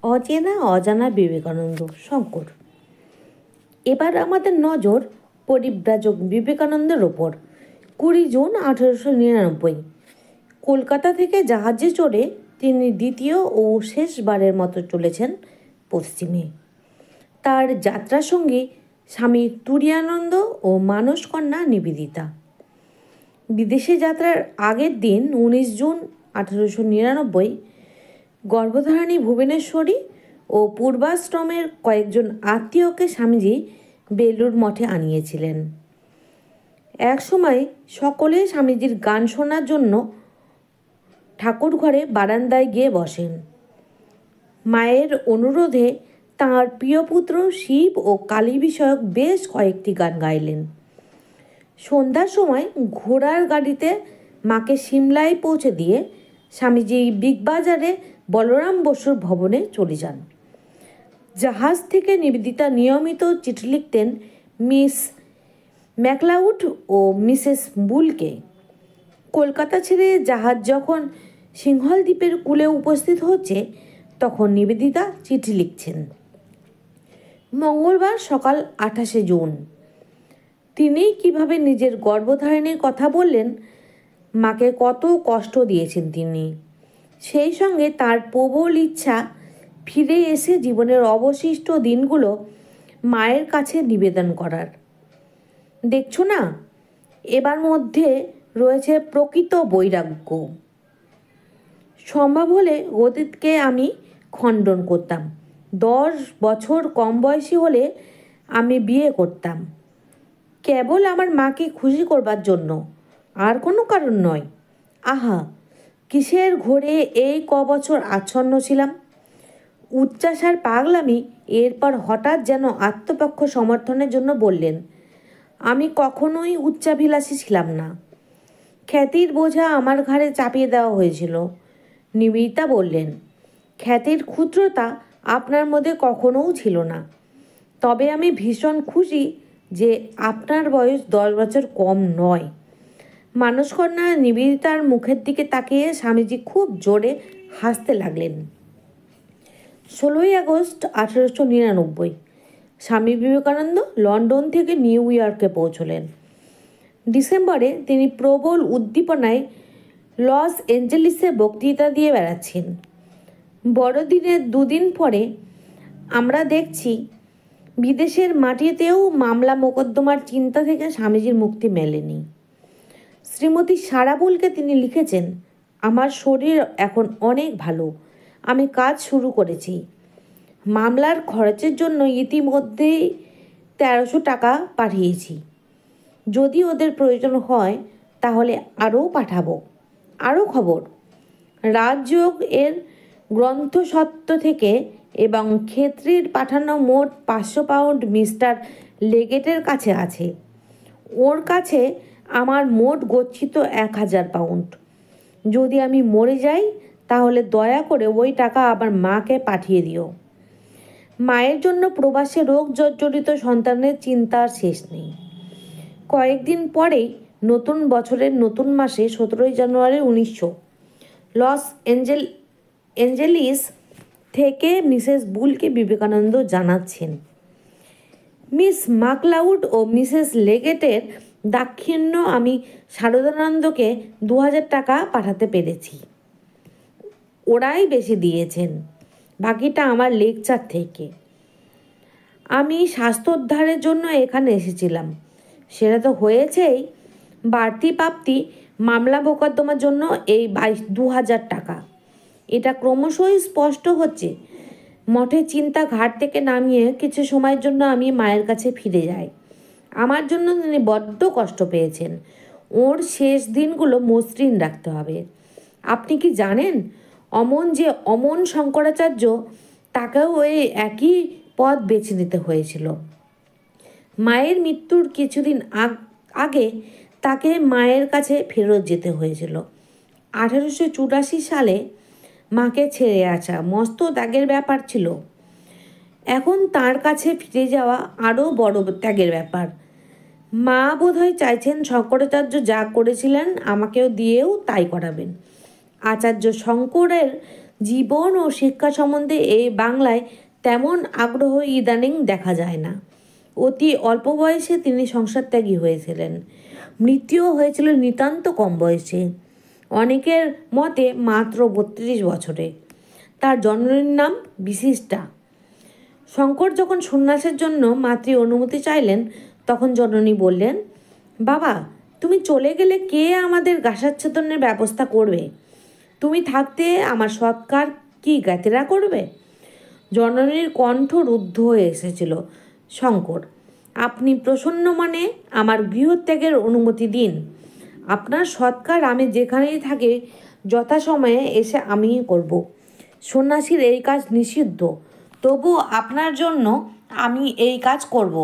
অচেনা অজানা বিবেকানন্দ শঙ্কর। এবার আমাদের নজর পরিব্রাজক বিবেকানন্দের ওপর। 20 জুন 1899 কলকাতা থেকে জাহাজে চড়ে তিনি দ্বিতীয় ও শেষবারের মতো চলেছেন পশ্চিমে। তার যাত্রাসঙ্গী স্বামী তুরীয়ানন্দ ও মানসকন্যা নিবেদিতা। বিদেশে যাত্রার আগের দিন 19 জুন 1899 গর্ভধারিণী ভুবনেশ্বরী ও পূর্বাশ্রমের কয়েকজন আত্মীয়কে স্বামীজি বেলুড় মঠে আনিয়েছিলেন। এক সময় সকলে স্বামীজির গান শোনার জন্য ঠাকুর ঘরে বারান্দায় গিয়ে বসেন। মায়ের অনুরোধে তাঁর প্রিয় পুত্র শিব ও কালী বিষয়ক বেশ কয়েকটি গান গাইলেন। সন্ধ্যার সময় ঘোড়ার গাড়িতে মাকে সিমলায় পৌঁছে দিয়ে স্বামীজি বিগবাজারে বলরাম বসুর ভবনে চলে যান। জাহাজ থেকে নিবেদিতা নিয়মিত চিঠি লিখতেন মিস ম্যাকলাউড ও মিসেস বুলকে। কলকাতা ছেড়ে জাহাজ যখন সিংহল দ্বীপের কূলে উপস্থিত হচ্ছে তখন নিবেদিতা চিঠি লিখছেন। মঙ্গলবার সকাল 28 জুন। তিনি কিভাবে নিজের গর্ভধারণের কথা বললেন, মাকে কত কষ্ট দিয়েছেন তিনি, সেই সঙ্গে তার প্রবল ইচ্ছা ফিরে এসে জীবনের অবশিষ্ট দিনগুলো মায়ের কাছে নিবেদন করার। দেখছো না, এবার মধ্যে রয়েছে প্রকৃত বৈরাগ্য। সম্ভব হলে অতীতকে আমি খণ্ডন করতাম। 10 বছর কম বয়সী হলে আমি বিয়ে করতাম, কেবল আমার মাকে খুশি করবার জন্য, আর কোনো কারণ নয়। আহা, কিসের ঘোরে এই বছর আচ্ছন্ন ছিলাম। উচ্চাসার পাগলামি এরপর হঠাৎ যেন আত্মপক্ষ সমর্থনের জন্য বললেন, আমি কখনোই উচ্চাভিলাষী ছিলাম না। খ্যাতির বোঝা আমার ঘাড়ে চাপিয়ে দেওয়া হয়েছিল। নিবেদিতা বললেন, খ্যাতির ক্ষুদ্রতা আপনার মধ্যে কখনোও ছিল না। তবে আমি ভীষণ খুশি যে আপনার বয়স 10 বছর কম নয়। মানসকন্যা নিবেদিতার মুখের দিকে তাকিয়ে স্বামীজি খুব জোরে হাসতে লাগলেন। 16 আগস্ট 1899 স্বামী বিবেকানন্দ লন্ডন থেকে নিউ ইয়র্কে পৌঁছলেন। ডিসেম্বরে তিনি প্রবল উদ্দীপনায় লস অ্যাঞ্জেলিসে বক্তৃতা দিয়ে বেড়াচ্ছেন। বড়দিনের 2 দিন পরে আমরা দেখছি বিদেশের মাটিতেও মামলা মোকদ্দমার চিন্তা থেকে স্বামীজির মুক্তি মেলেনি। শ্রীমতী সারাবুলকে তিনি লিখেছেন, আমার শরীর এখন অনেক ভালো, আমি কাজ শুরু করেছি। মামলার খরচের জন্য ইতিমধ্যেই 1300 টাকা পাঠিয়েছি। যদি ওদের প্রয়োজন হয় তাহলে আরও পাঠাবো। আরও খবর, রাজযোগ এর গ্রন্থসত্ত্ব থেকে এবং ক্ষেত্রীর পাঠানো মোট 500 পাউন্ড মিস্টার লেগেটের কাছে আছে। ওর কাছে আমার মোট গচ্ছিত 1000 পাউন্ড। যদি আমি মরে যাই তাহলে দয়া করে ওই টাকা আবার মাকে পাঠিয়ে দিও। মায়ের জন্য প্রবাসে রোগ জর্জরিত সন্তানের চিন্তার শেষ নেই। কয়েকদিন পরেই নতুন বছরের নতুন মাসে 17 জানুয়ারি 1900 লস অ্যাঞ্জেলিস থেকে মিসেস বুলকে বিবেকানন্দ জানাচ্ছেন, মিস ম্যাকলাউড ও মিসেস লেগেটের দাক্ষিণ্য আমি শারদানন্দকে 2000 টাকা পাঠাতে পেরেছি। ওরাই বেশি দিয়েছেন, বাকিটা আমার লেকচার থেকে। আমি স্বাস্থ্যোদ্ধারের জন্য এখানে এসেছিলাম, সেটা তো হয়েছেই। বাড়তি প্রাপ্তি মামলা মোকদ্দমার জন্য এই 2000 টাকা। এটা ক্রমশই স্পষ্ট হচ্ছে। মঠের চিন্তা ঘাট থেকে নামিয়ে কিছু সময়ের জন্য আমি মায়ের কাছে ফিরে যাই। আমার জন্য তিনি বড্ড কষ্ট পেয়েছেন। ওর শেষ দিনগুলো মসৃণ রাখতে হবে। আপনি কি জানেন, অমন শঙ্করাচার্য, তাকেও ওই একই পথ বেছে নিতে হয়েছিল। মায়ের মৃত্যুর কিছুদিন আগে তাকে মায়ের কাছে ফেরত যেতে হয়েছিল। 1884 সালে মাকে ছেড়ে আসা মস্ত ত্যাগের ব্যাপার ছিল। এখন তার কাছে ফিরে যাওয়া আরও বড় ত্যাগের ব্যাপার। মা বোধহয় চাইছেন শঙ্করাচার্য যা করেছিলেন আমাকেও দিয়েও তাই করাবেন। আচার্য শঙ্করের জীবন ও শিক্ষা সম্বন্ধে এই বাংলায় তেমন আগ্রহ ইদানিং দেখা যায় না। অতি অল্প বয়সে তিনি সংসারত্যাগী হয়েছিলেন। মৃত্যুও হয়েছিল নিতান্ত কম বয়সে, অনেকের মতে মাত্র 32 বছরে। তার জননীর নাম বিশিষ্টা। শঙ্কর যখন সন্ন্যাসের জন্য মাতৃ অনুমতি চাইলেন, তখন জননী বললেন, বাবা, তুমি চলে গেলে কে আমাদের গাসাচ্ছাদনের ব্যবস্থা করবে? তুমি থাকতে আমার সৎকার কি জ্ঞাতিরা করবে? জননীর কণ্ঠ রুদ্ধ হয়ে এসেছিল। শঙ্কর, আপনি প্রসন্ন মনে আমার গৃহত্যাগের অনুমতি দিন। আপনার সৎকার আমি যেখানেই থাকি যথাসময়ে এসে আমিই করব। সন্ন্যাসীর এই কাজ নিষিদ্ধ, তবু আপনার জন্য আমি এই কাজ করব।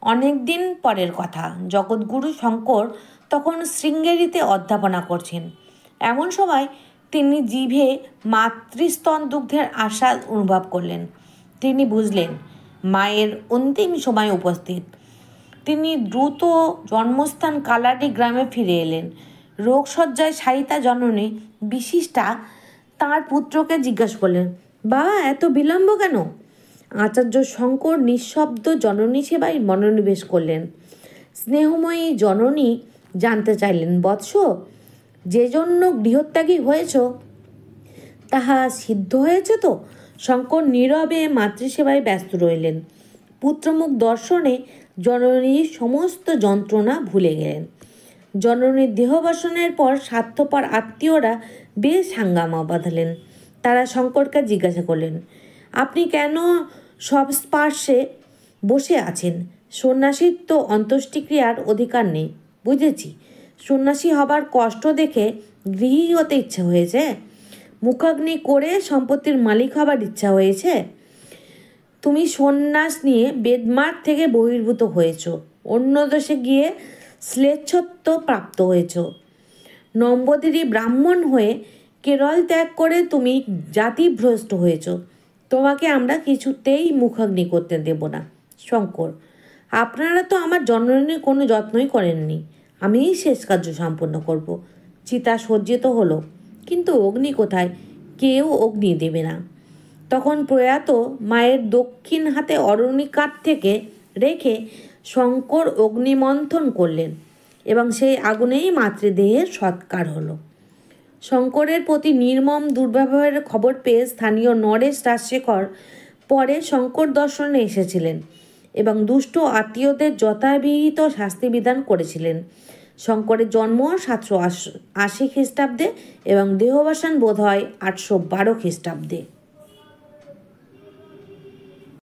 অনেক দিন পরের কথা, জগৎগুরু শঙ্কর তখন শৃঙ্গেরিতে অধ্যাপনা করছেন। এমন সময় তিনি জিভে মাতৃস্তন দুগ্ধের আস্বাদ অনুভব করলেন। তিনি বুঝলেন মায়ের অন্তিম সময় উপস্থিত। তিনি দ্রুত জন্মস্থান কালাডি গ্রামে ফিরে এলেন। রোগশয্যায় শায়িতা জননী বিশিষ্টা তাঁর পুত্রকে জিজ্ঞাসা করলেন, বাবা, এত বিলম্ব কেন? আচার্য শঙ্কর নিঃশব্দ জননী সেবায় মনোনিবেশ করলেন। স্নেহময়ী জননী জানতে চাইলেন, বৎস, যে জন্য গৃহত্যাগী হয়েছ তাহা সিদ্ধ হয়েছে তো? শঙ্কর নীরবে মাতৃসেবায় ব্যস্ত রইলেন। পুত্রমুখ দর্শনে জননীর সমস্ত যন্ত্রণা ভুলে গেলেন। জননীর দেহবাসনের পর স্বার্থপর আত্মীয়রা বেশ হাঙ্গামা বাঁধালেন। তারা শঙ্করকে জিজ্ঞাসা করলেন, আপনি কেন সব স্পার্শে বসে আছেন? সন্ন্যাসীর তো অন্ত্যেষ্টিক্রিয়ার অধিকার নেই। বুঝেছি, সন্ন্যাসী হবার কষ্ট দেখে গৃহী হতে ইচ্ছা হয়েছে, মুখাগ্নি করে সম্পত্তির মালিক হবার ইচ্ছা হয়েছে। তুমি সন্ন্যাস নিয়ে বেদমার্গ থেকে বহির্ভূত হয়েছ, অন্য দেশে গিয়ে শ্লেচ্ছত্ব প্রাপ্ত হয়েছ। নম্বদিরী ব্রাহ্মণ হয়ে কেরল ত্যাগ করে তুমি জাতিভ্রষ্ট হয়েছ। তোমাকে আমরা কিছুতেই মুখাগ্নি করতে দেব না। শঙ্কর, আপনারা তো আমার জননীর কোনো যত্নই করেননি। আমিই শেষ কার্য সম্পন্ন করব। চিতা সজ্জিত হলো, কিন্তু অগ্নি কোথায়? কেউ অগ্নি দেবে না। তখন প্রয়াত মায়ের দক্ষিণ হাতে অরণি কাঠ থেকে রেখে শঙ্কর অগ্নিমন্থন করলেন এবং সেই আগুনেই মাতৃদেহের সৎকার হলো। শঙ্করের প্রতি নির্মম দুর্ব্যবহারের খবর পেয়ে স্থানীয় নরেশ রাজশেখর পরে শঙ্কর দর্শনে এসেছিলেন এবং দুষ্ট আত্মীয়দের যথাবিহিত শাস্তিবিধান করেছিলেন। শঙ্করের জন্ম 780 খ্রিস্টাব্দে এবং দেহবাসান বোধ হয় 812 খ্রিস্টাব্দে।